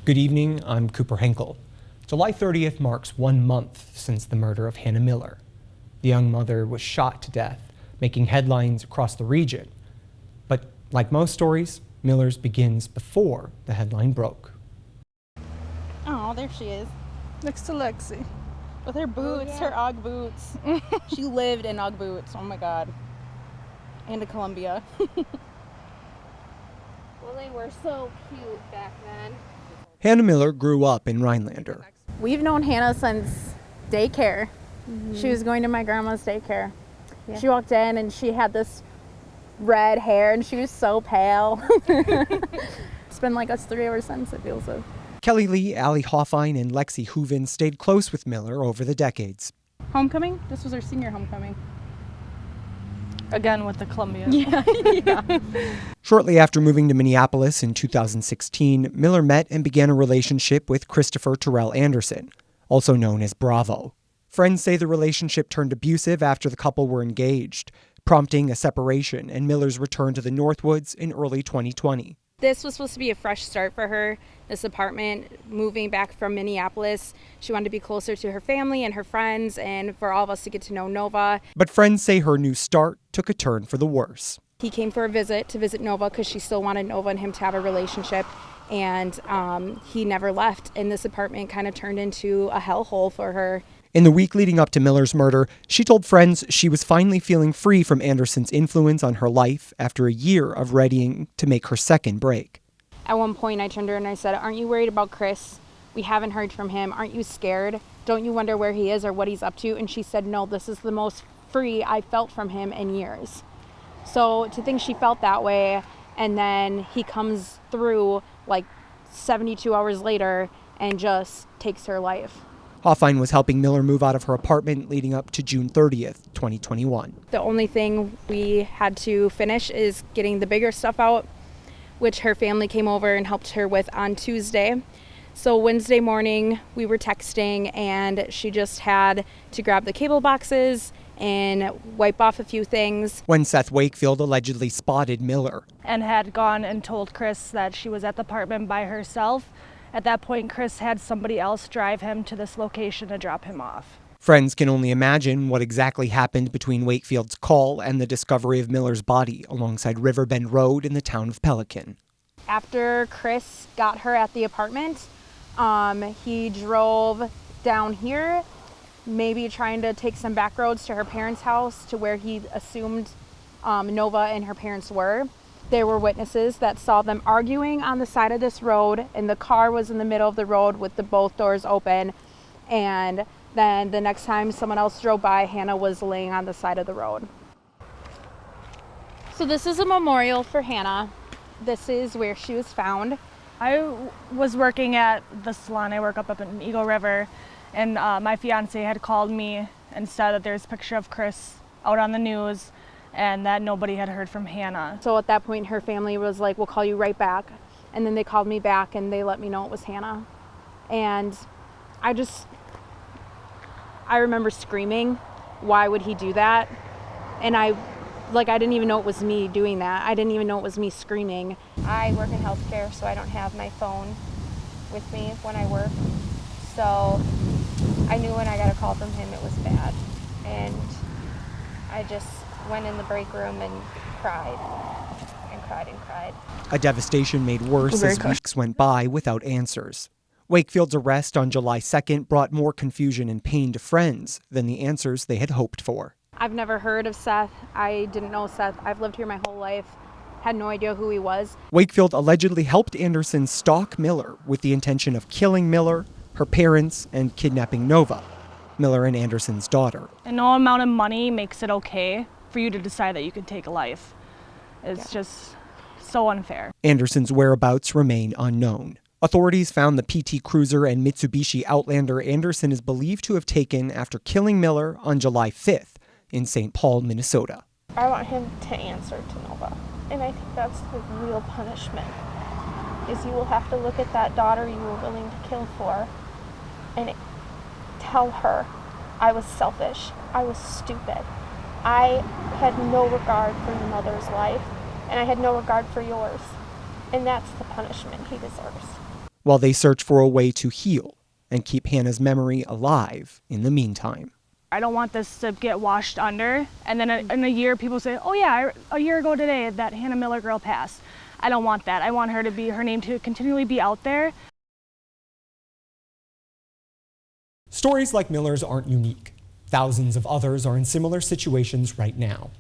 Good evening, I'm Cooper Henckel. July 30th marks 1 month since the murder of Hannah Miller. The young mother was shot to death, making headlines across the region. But like most stories, Miller's begins before the headline broke. Oh, there she is. Next to Lexi. With her boots, her Ugg boots. She lived in Ugg boots, oh my God. And a Columbia. Well, they were so cute back then. Hannah Miller grew up in Rhinelander. We've known Hannah since daycare. She was going to my grandma's daycare. Yeah. She walked in and she had this red hair and she was so pale. It's been like us three ever since, it feels so. Kelly Lee, Allie Hoffine, and Lexi Hooven stayed close with Miller over the decades. Homecoming? This was her senior homecoming. Again with the Columbia. Yeah. Shortly after moving to Minneapolis in 2016, Miller met and began a relationship with Christopher Terrell Anderson, also known as Bravo. Friends say the relationship turned abusive after the couple were engaged, prompting a separation and Miller's return to the Northwoods in early 2020. This was supposed to be a fresh start for her, this apartment, moving back from Minneapolis. She wanted to be closer to her family and her friends and for all of us to get to know Nova. But friends say her new start took a turn for the worse. He came for a visit to visit Nova because she still wanted Nova and him to have a relationship. And he never left. And this apartment kind of turned into a hellhole for her. In the week leading up to Miller's murder, she told friends she was finally feeling free from Anderson's influence on her life after a year of readying to make her second break. At one point, I turned to her and I said, "Aren't you worried about Chris? We haven't heard from him. Aren't you scared? Don't you wonder where he is or what he's up to?" And she said, "No, this is the most free I felt from him in years." So to think she felt that way, and then he comes through like 72 hours later and just takes her life. Hoffine was helping Miller move out of her apartment leading up to June 30th, 2021. The only thing we had to finish is getting the bigger stuff out, which her family came over and helped her with on Tuesday. So Wednesday morning we were texting and she just had to grab the cable boxes and wipe off a few things. When Seth Wakefield allegedly spotted Miller And had gone and told Chris that she was at the apartment by herself. At that point, Chris had somebody else drive him to this location to drop him off. Friends can only imagine what exactly happened between Wakefield's call and the discovery of Miller's body alongside Riverbend Road in the town of Pelican. After Chris got her at the apartment, he drove down here, maybe trying to take some back roads to her parents' house to where he assumed Nova and her parents were. There were witnesses that saw them arguing on the side of this road, and the car was in the middle of the road with both doors open. And then the next time someone else drove by, Hannah was laying on the side of the road. So this is a memorial for Hannah. This is where she was found. I was working at the salon I work up in Eagle River, and my fiance had called me and said that there's a picture of Chris out on the news and that nobody had heard from Hannah. So at that point, her family was like, "We'll call you right back." And then they called me back and they let me know it was Hannah. And I remember screaming, "Why would he do that?" And I didn't even know it was me doing that. I didn't even know it was me screaming. I work in healthcare, so I don't have my phone with me when I work. So I knew when I got a call from him it was bad. And I just went in the break room and cried and cried and cried. A devastation made worse as weeks went by without answers. Wakefield's arrest on July 2nd brought more confusion and pain to friends than the answers they had hoped for. I've never heard of Seth. I didn't know Seth. I've lived here my whole life. Had no idea who he was. Wakefield allegedly helped Anderson stalk Miller with the intention of killing Miller, her parents, and kidnapping Nova, Miller and Anderson's daughter. And no amount of money makes it okay for you to decide that you can take a life. It's just so unfair. Anderson's whereabouts remain unknown. Authorities found the PT Cruiser and Mitsubishi Outlander Anderson is believed to have taken after killing Miller on July 5th in St. Paul, Minnesota. I want him to answer to Nova, and I think that's the real punishment, is you will have to look at that daughter you were willing to kill for and tell her, "I was selfish, I was stupid. I had no regard for your mother's life, and I had no regard for yours." And that's the punishment he deserves. while they search for a way to heal and keep Hannah's memory alive in the meantime. I don't want this to get washed under, and then in a year people say, oh yeah, a year ago today that Hannah Miller girl passed. I don't want that. I want her name to continually be out there. Stories like Miller's aren't unique. Thousands of others are in similar situations right now.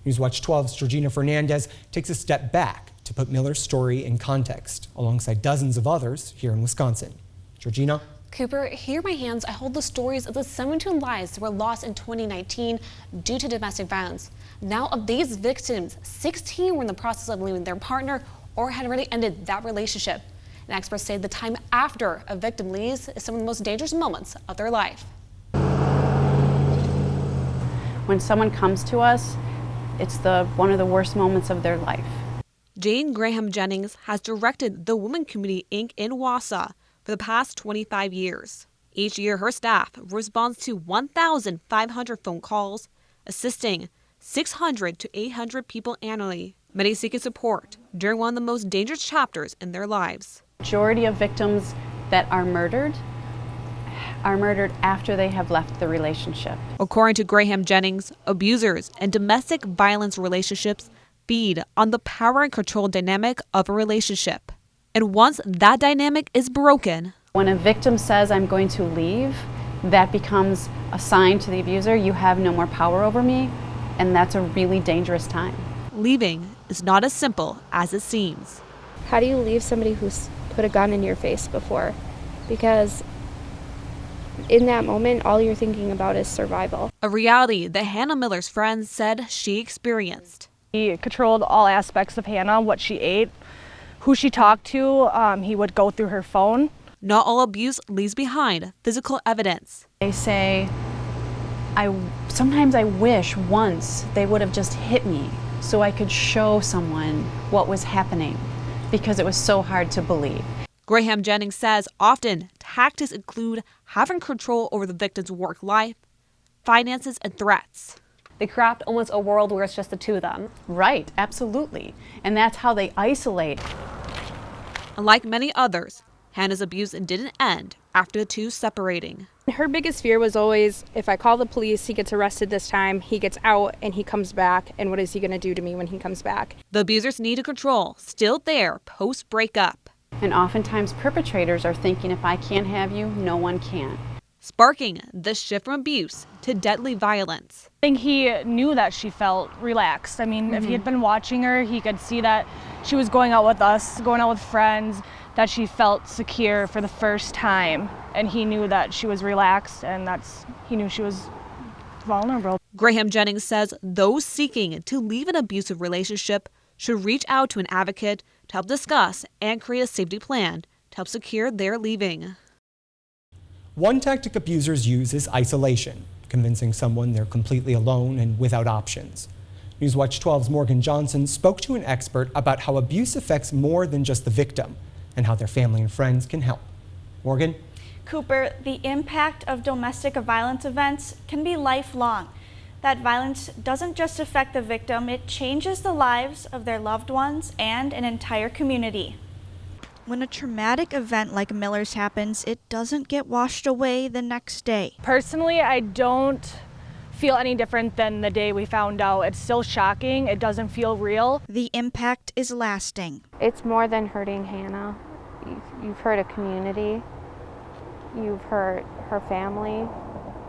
Newswatch 12's Georgina Fernandez takes a step back to put Miller's story in context, alongside dozens of others here in Wisconsin. Georgina? Cooper, here in my hands, I hold the stories of the 72 lives that were lost in 2019 due to domestic violence. Now, of these victims, 16 were in the process of leaving their partner or had already ended that relationship. And experts say the time after a victim leaves is some of the most dangerous moments of their life. When someone comes to us, it's one of the worst moments of their life. Jane Graham Jennings has directed the Women Community Inc. in Wausau for the past 25 years. Each year, her staff responds to 1,500 phone calls, assisting 600 to 800 people annually, many seeking support during one of the most dangerous chapters in their lives. Majority of victims that are murdered after they have left the relationship. According to Graham Jennings, abusers and domestic violence relationships feed on the power and control dynamic of a relationship. And once that dynamic is broken, when a victim says, I'm going to leave, that becomes a sign to the abuser, you have no more power over me, and that's a really dangerous time. leaving is not as simple as it seems. How do you leave somebody who's put a gun in your face before? Because in that moment, all you're thinking about is survival. A reality that Hannah Miller's friends said she experienced. He controlled all aspects of Hannah, what she ate, who she talked to. He would go through her phone. Not all abuse leaves behind physical evidence. They say, sometimes I wish once they would have just hit me so I could show someone what was happening, because it was so hard to believe. Graham Jennings says often tactics include having control over the victim's work life, finances, and threats. They craft almost a world where it's just the two of them. Right, absolutely. And that's how they isolate. Unlike many others, Hannah's abuse didn't end after the two separating. Her biggest fear was always, if I call the police, he gets arrested this time, he gets out and he comes back, and what is he going to do to me when he comes back? The abuser's need to control still there post-breakup. And oftentimes perpetrators are thinking, if I can't have you, no one can. Sparking the shift from abuse to deadly violence. I think he knew that she felt relaxed. I mean, if he had been watching her, he could see that she was going out with us, going out with friends, that she felt secure for the first time. And he knew that she was relaxed, and he knew she was vulnerable. Graham Jennings says those seeking to leave an abusive relationship should reach out to an advocate to help discuss and create a safety plan to help secure their leaving. One tactic abusers use is isolation, convincing someone they're completely alone and without options. Newswatch 12's Morgan Johnson spoke to an expert about how abuse affects more than just the victim and how their family and friends can help. Morgan? Cooper, the impact of domestic violence events can be lifelong. That violence doesn't just affect the victim, it changes the lives of their loved ones and an entire community. When a traumatic event like Miller's happens, it doesn't get washed away the next day. Personally, I don't feel any different than the day we found out. It's still shocking. It doesn't feel real. The impact is lasting. It's more than hurting Hannah. You've hurt a community. You've hurt her family.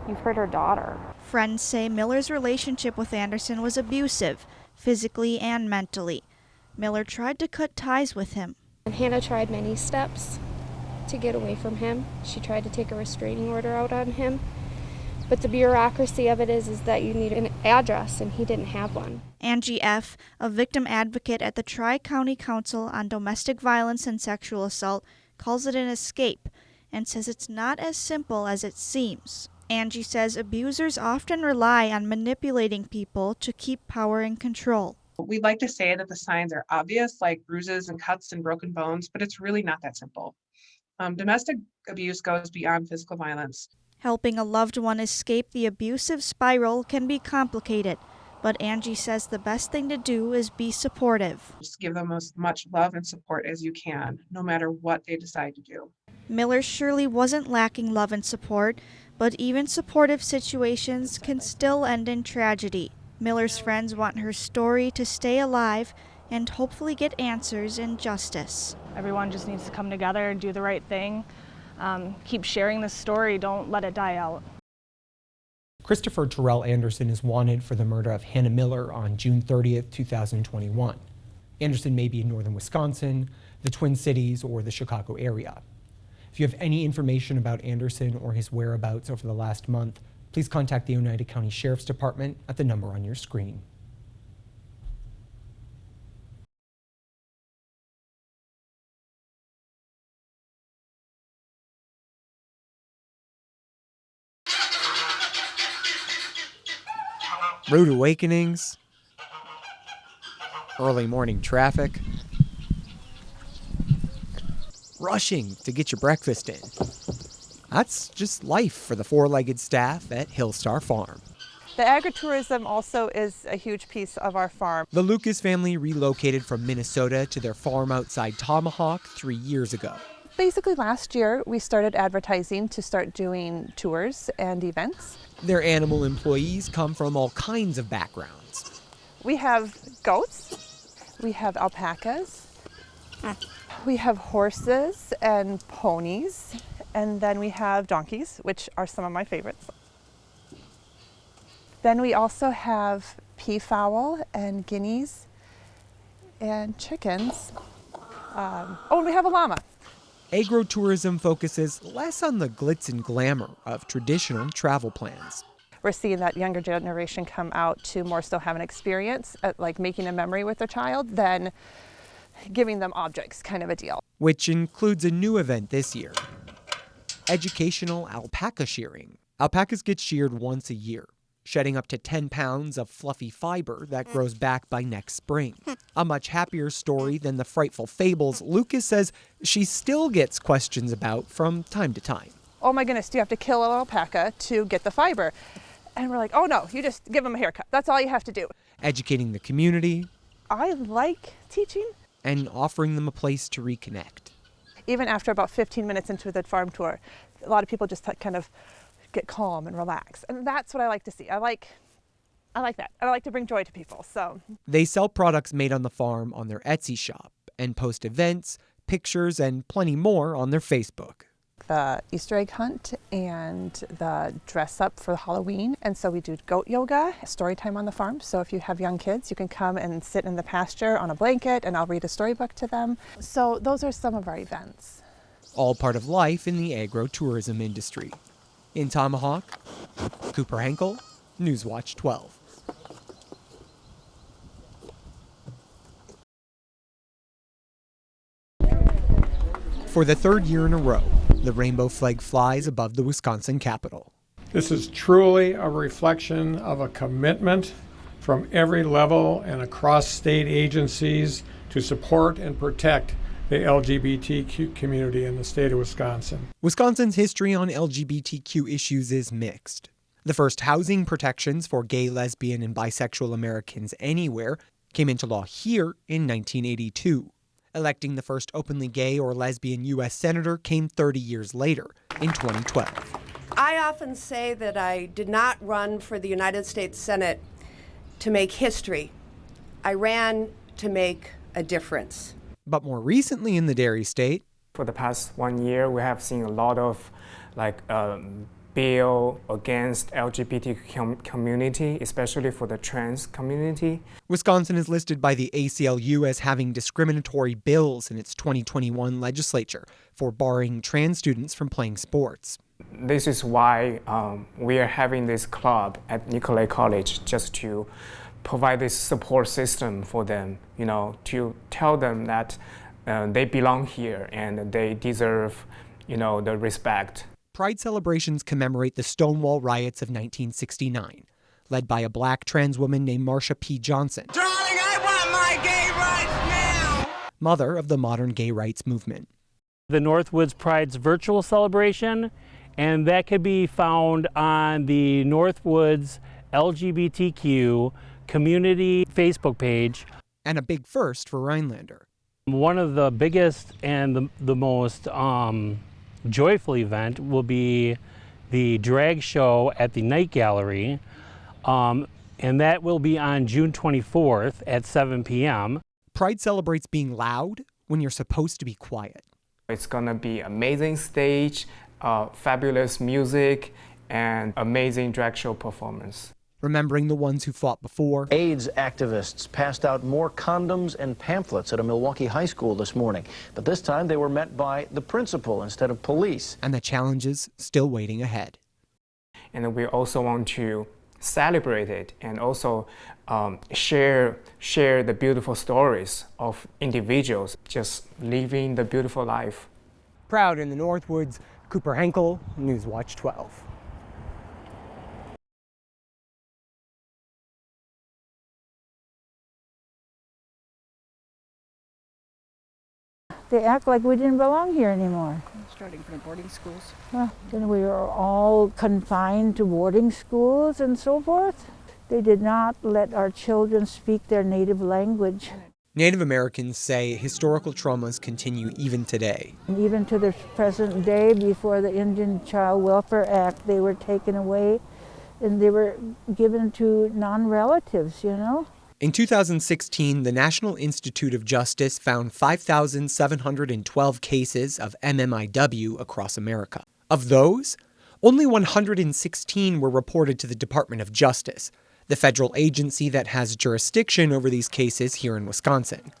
You've hurt her daughter. Friends say Miller's relationship with Anderson was abusive, physically and mentally. Miller tried to cut ties with him. And Hannah tried many steps to get away from him. She tried to take a restraining order out on him. But the bureaucracy of it is that you need an address, and he didn't have one. Angie F., a victim advocate at the Tri-County Council on Domestic Violence and Sexual Assault, calls it an escape and says it's not as simple as it seems. Angie says abusers often rely on manipulating people to keep power and control. We'd like to say that the signs are obvious, like bruises and cuts and broken bones, but it's really not that simple. Domestic abuse goes beyond physical violence. Helping a loved one escape the abusive spiral can be complicated, but Angie says the best thing to do is be supportive. Just give them as much love and support as you can, no matter what they decide to do. Miller surely wasn't lacking love and support, but even supportive situations can still end in tragedy. Miller's friends want her story to stay alive and hopefully get answers and justice. Everyone just needs to come together and do the right thing. Keep sharing this story. Don't let it die out. Christopher Terrell Anderson is wanted for the murder of Hannah Miller on June 30th, 2021. Anderson may be in northern Wisconsin, the Twin Cities, or the Chicago area. If you have any information about Anderson or his whereabouts over the last month, please contact the Oneida County Sheriff's Department at the number on your screen. Rude awakenings, early morning traffic, rushing to get your breakfast in. That's just life for the four-legged staff at Hillstar Farm. The agritourism also is a huge piece of our farm. The Lucas family relocated from Minnesota to their farm outside Tomahawk 3 years ago. Basically last year we started advertising to start doing tours and events. Their animal employees come from all kinds of backgrounds. We have goats, we have alpacas, we have horses and ponies, and then we have donkeys, which are some of my favorites. Then we also have peafowl and guineas and chickens. And we have a llama. Agrotourism focuses less on the glitz and glamour of traditional travel plans. We're seeing that younger generation come out to more so have an experience, like making a memory with their child, than giving them objects, kind of a deal. Which includes a new event this year, educational alpaca shearing. Alpacas get sheared once a year, shedding up to 10 pounds of fluffy fiber that grows back by next spring. A much happier story than the frightful fables Lucas says she still gets questions about from time to time. Oh my goodness, do you have to kill an alpaca to get the fiber? And we're like, oh no, you just give them a haircut. That's all you have to do. Educating the community. I like teaching. And offering them a place to reconnect. Even after about 15 minutes into the farm tour, a lot of people just kind of get calm and relax. And that's what I like to see. I like that. I like to bring joy to people. So they sell products made on the farm on their Etsy shop and post events, pictures, and plenty more on their Facebook. The Easter egg hunt and the dress up for Halloween. And so we do goat yoga, story time on the farm. So if you have young kids, you can come and sit in the pasture on a blanket and I'll read a storybook to them. So those are some of our events. All part of life in the agro-tourism industry. In Tomahawk, Cooper Henckel, Newswatch 12. For the third year in a row, the rainbow flag flies above the Wisconsin Capitol. This is truly a reflection of a commitment from every level and across state agencies to support and protect the LGBTQ community in the state of Wisconsin. Wisconsin's history on LGBTQ issues is mixed. The first housing protections for gay, lesbian, and bisexual Americans anywhere came into law here in 1982. Electing the first openly gay or lesbian U.S. senator came 30 years later, in 2012. I often say that I did not run for the United States Senate to make history. I ran to make a difference. But more recently in the dairy state, for the past 1 year, we have seen a lot of bill against LGBTQ community, especially for the trans community. Wisconsin is listed by the ACLU as having discriminatory bills in its 2021 legislature for barring trans students from playing sports. This is why we are having this club at Nicolay College, just to provide this support system for them, to tell them that they belong here and they deserve, the respect. Pride celebrations commemorate the Stonewall riots of 1969, led by a black trans woman named Marsha P. Johnson. Darling, I want my gay rights now! Mother of the modern gay rights movement. The Northwoods Pride's virtual celebration, and that could be found on the Northwoods LGBTQ community Facebook page. And a big first for Rhinelander. One of the biggest and the most joyful event will be the drag show at the Night Gallery, and that will be on June 24th at 7 p.m. Pride celebrates being loud when you're supposed to be quiet. It's gonna be amazing stage, fabulous music, and amazing drag show performance. Remembering the ones who fought before. AIDS activists passed out more condoms and pamphlets at a Milwaukee high school this morning, but this time they were met by the principal instead of police. And the challenges still waiting ahead. And we also want to celebrate it and also share the beautiful stories of individuals just living the beautiful life. Proud in the Northwoods, Cooper Henckel, Newswatch 12. They act like we didn't belong here anymore. Starting from boarding schools. Well, then we were all confined to boarding schools and so forth. They did not let our children speak their native language. Native Americans say historical traumas continue even today. And even to the present day, before the Indian Child Welfare Act, they were taken away and they were given to non-relatives, you know. In 2016, the National Institute of Justice found 5,712 cases of MMIW across America. Of those, only 116 were reported to the Department of Justice, the federal agency that has jurisdiction over these cases here in Wisconsin.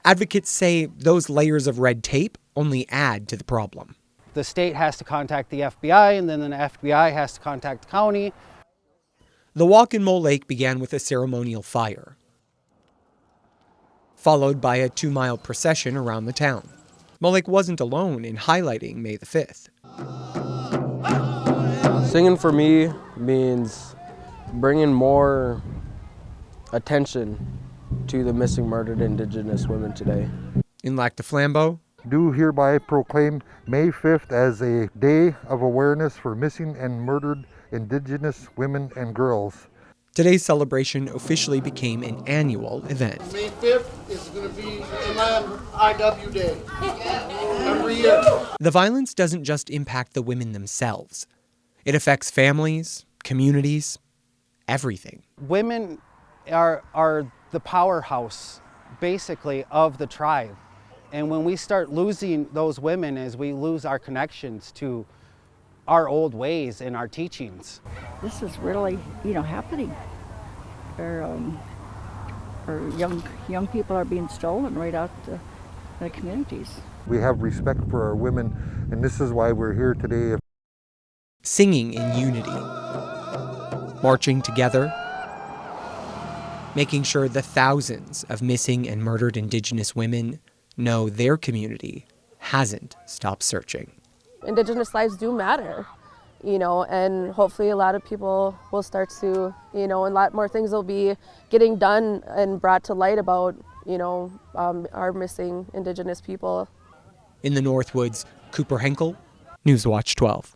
Advocates say those layers of red tape only add to the problem. The state has to contact the FBI, and then the FBI has to contact the county. The walk in Mole Lake began with a ceremonial fire, followed by a 2-mile procession around the town. Mole Lake wasn't alone in highlighting May the 5th. Singing for me means bringing more attention to the missing, murdered Indigenous women today. In Lac du Flambeau, do hereby proclaim May 5th as a day of awareness for missing and murdered Indigenous women and girls. Today's celebration officially became an annual event. May 5th is going to be MMIW Day every year. The violence doesn't just impact the women themselves. It affects families, communities, everything. Women are the powerhouse, basically, of the tribe. And when we start losing those women, as we lose our connections to our old ways and our teachings. This is really, happening. Our young people are being stolen right out the communities. We have respect for our women, and this is why we're here today. Singing in unity, marching together, making sure the thousands of missing and murdered Indigenous women know their community hasn't stopped searching. Indigenous lives do matter, and hopefully a lot of people will start to, and a lot more things will be getting done and brought to light about, our missing Indigenous people. In the Northwoods, Cooper Henckel, Newswatch 12.